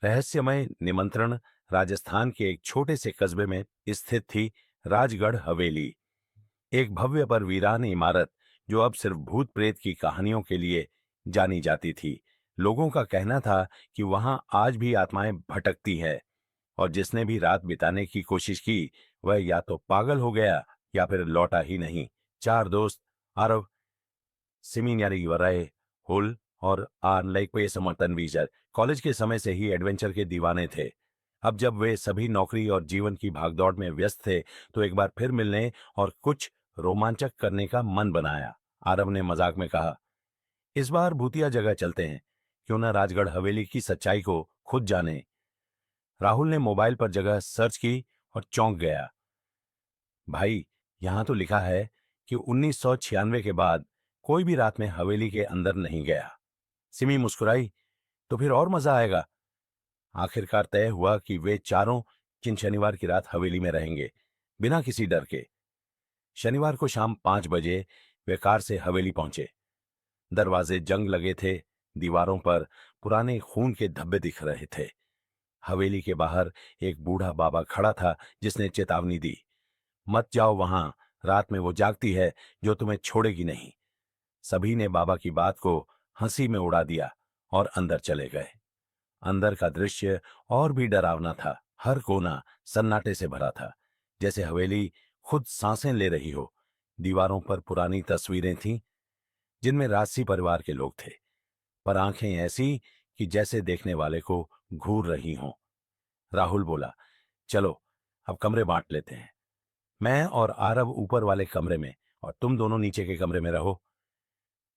रहस्यमय निमंत्रण राजस्थान के एक छोटे से कस्बे में स्थित थी राजगढ़ हवेली। एक भव्य पर वीरान इमारत जो अब सिर्फ भूत प्रेत की कहानियों के लिए जानी जाती थी। लोगों का कहना था कि वहां आज भी आत्माएं भटकती हैं और जिसने भी रात बिताने की कोशिश की वह या तो पागल हो गया या फिर लौटा ही नहीं। चार दोस्त आरव, सिमीन्यारी वराय, हुल और आन लाइक समर्थन कॉलेज के समय से ही एडवेंचर के दीवाने थे। अब जब वे सभी नौकरी और जीवन की भागदौड़ में व्यस्त थे तो एक बार फिर मिलने और कुछ रोमांचक करने का मन बनाया। आरव ने मजाक में कहा, इस बार भूतिया जगह चलते हैं, क्यों ना राजगढ़ हवेली की सच्चाई को खुद जाने। राहुल ने मोबाइल पर जगह सर्च की और चौंक गया। भाई, यहां तो लिखा है कि 1996 के बाद कोई भी रात में हवेली के अंदर नहीं गया। सिमी मुस्कुराई, तो फिर और मजा आएगा। आखिरकार तय हुआ कि वे चारों किन शनिवार की रात हवेली में रहेंगे, बिना किसी डर के। शनिवार को शाम 5 बजे वे कार से हवेली पहुंचे। दरवाजे जंग लगे थे, दीवारों पर पुराने खून के धब्बे दिख रहे थे। हवेली के बाहर एक बूढ़ा बाबा खड़ा था जिसने चेतावनी दी, मत जाओ वहां, रात में वो जागती है जो तुम्हें छोड़ेगी नहीं। सभी ने बाबा की बात को हंसी में उड़ा दिया और अंदर चले गए। अंदर का दृश्य और भी डरावना था। हर कोना सन्नाटे से भरा था, जैसे हवेली खुद सांसें ले रही हो। दीवारों पर पुरानी तस्वीरें थीं जिनमें राजसी परिवार के लोग थे, पर आंखें ऐसी कि जैसे देखने वाले को घूर रही हों। राहुल बोला, चलो अब कमरे बांट लेते हैं। मैं और आरव ऊपर वाले कमरे में और तुम दोनों नीचे के कमरे में रहो।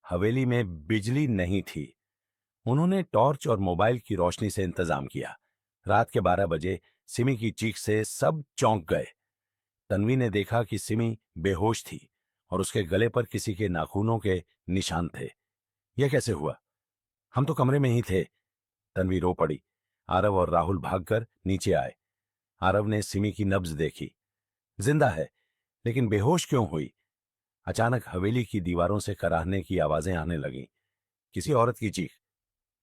हवेली में बिजली नहीं थी। उन्होंने टॉर्च और मोबाइल की रोशनी से इंतजाम किया। रात के 12 बजे सिमी की चीख से सब चौंक गए। तन्वी ने देखा कि सिमी बेहोश थी और उसके गले पर किसी के नाखूनों के निशान थे। यह कैसे हुआ? हम तो कमरे में ही थे। तन्वी रो पड़ी। आरव और राहुल भागकर नीचे आए। आरव ने सिमी की नब्ज देखी। जिंदा है, लेकिन बेहोश क्यों हुई? अचानक हवेली की दीवारों से कराहने की आवाजें आने लगीं। किसी औरत की चीख,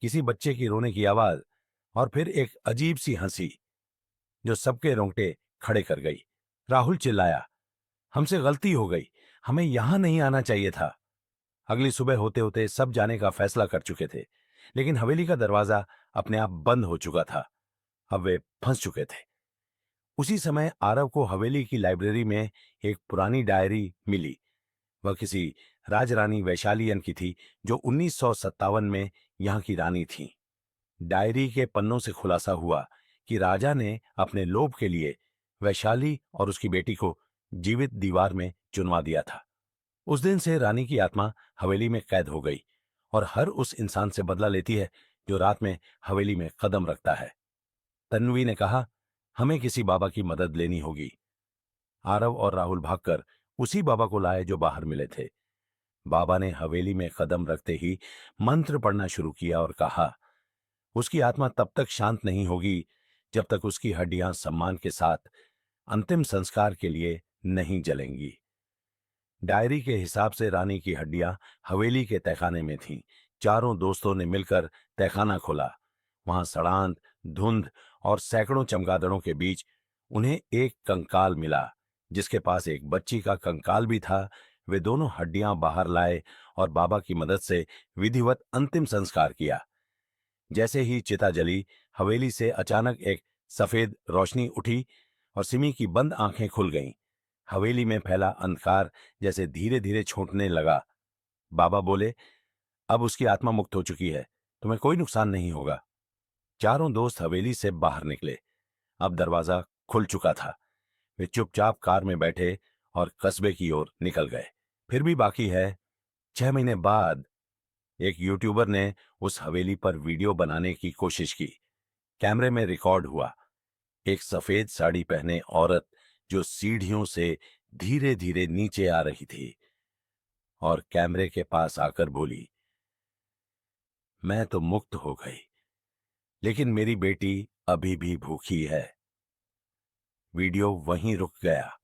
किसी बच्चे की रोने की आवाज और फिर एक अजीब सी हंसी जो सबके रोंगटे खड़े कर गई। राहुल चिल्लाया, हमसे गलती हो गई, हमें यहां नहीं आना चाहिए था। अगली सुबह होते होते सब जाने का फैसला कर चुके थे, लेकिन हवेली का दरवाजा अपने आप बंद हो चुका था। अब वे फंस चुके थे। उसी समय आरव को हवेली की लाइब्रेरी में एक पुरानी डायरी मिली। वह किसी राजरानी वैशालियन की थी जो 1957 में यहां की रानी थी। डायरी के पन्नों से खुलासा हुआ कि राजा ने अपने लोभ के लिए वैशाली और उसकी बेटी को जीवित दीवार में चुनवा दिया था। उस दिन से रानी की आत्मा हवेली में कैद हो गई और हर उस इंसान से बदला लेती है जो रात में हवेली में कदम रखता है। तन्वी ने कहा, हमें किसी बाबा की मदद लेनी होगी। आरव और राहुल भागकर उसी बाबा को लाए जो बाहर मिले थे। बाबा ने हवेली में कदम रखते ही मंत्र पढ़ना शुरू किया और कहा, उसकी आत्मा तब तक शांत नहीं होगी जब तक उसकी हड्डियां सम्मान के साथ अंतिम संस्कार के लिए नहीं जलेंगी। डायरी के हिसाब से रानी की हड्डियां हवेली के तहखाने में थीं। चारों दोस्तों ने मिलकर तहखाना खोला। वहां सड़ांध, धुंध और सैकड़ों चमगादड़ों के बीच उन्हें एक कंकाल मिला, जिसके पास एक बच्ची का कंकाल भी था। वे दोनों हड्डियां बाहर लाए और बाबा की मदद से विधिवत अंतिम संस्कार किया। जैसे ही चिता जली, हवेली से अचानक एक सफेद रोशनी उठी और सिमी की बंद आंखें खुल गईं। हवेली में फैला अंधकार जैसे धीरे धीरे छूटने लगा। बाबा बोले, अब उसकी आत्मा मुक्त हो चुकी है, तुम्हें कोई नुकसान नहीं होगा। चारों दोस्त हवेली से बाहर निकले। अब दरवाजा खुल चुका था। वे चुपचाप कार में बैठे और कस्बे की ओर निकल गए। फिर भी बाकी है। 6 महीने बाद एक यूट्यूबर ने उस हवेली पर वीडियो बनाने की कोशिश की। कैमरे में रिकॉर्ड हुआ एक सफेद साड़ी पहने औरत जो सीढ़ियों से धीरे धीरे नीचे आ रही थी और कैमरे के पास आकर बोली, मैं तो मुक्त हो गई, लेकिन मेरी बेटी अभी भी भूखी है। वीडियो वहीं रुक गया।